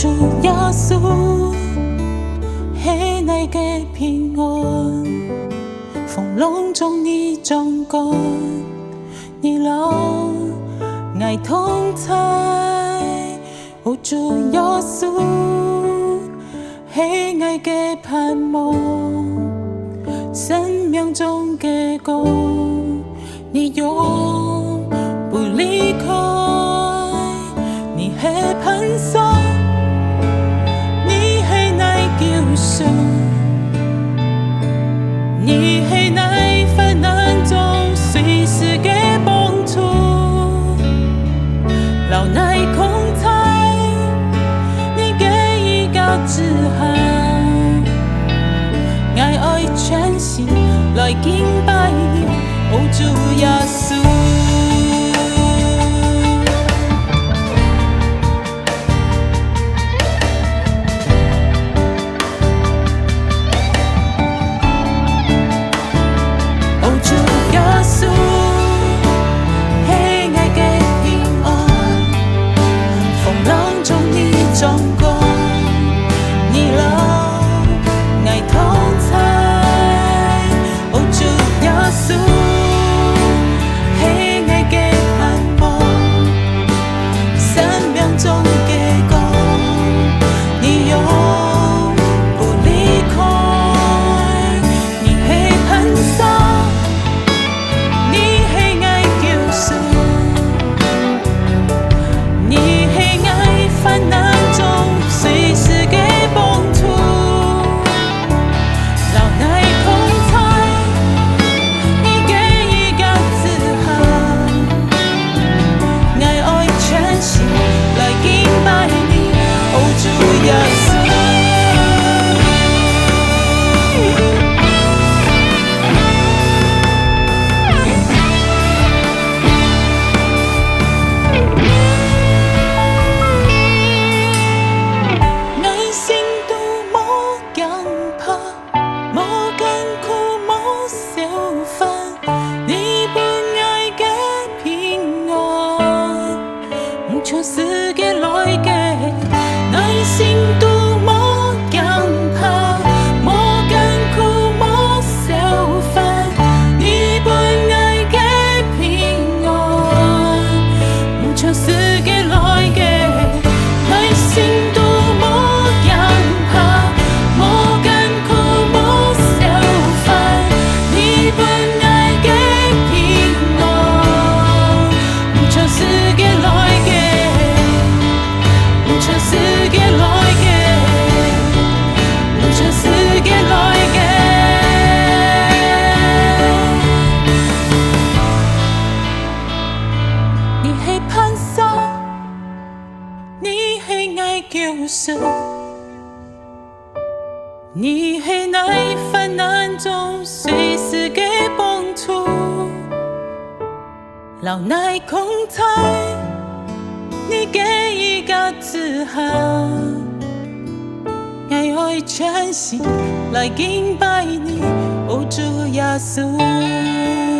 主耶穌，係你嘅平安，風浪中你掌管，你留愛同在。哦，主耶穌，係愛嘅盼望，生命中嘅光，你永不離開，你係磐石，你係愛救贖，你係愛患難中隨時嘅幫助，老愛同在，你給一個指引，愛全心來敬拜你，哦，主耶穌。從世界來嘅內心都冇驚怕，冇艱苦冇愁煩，你本愛嘅平安。從世界來嘅內心都冇驚怕，冇艱苦冇愁煩，你本愛嘅平安。從世界來嘅世界來嘅，從世界來嘅，你係磐石，你係愛救贖，你係愛患難中隨時嘅幫助，老愛同在。你給一個指引，愛全心來敬拜你，哦，主耶穌。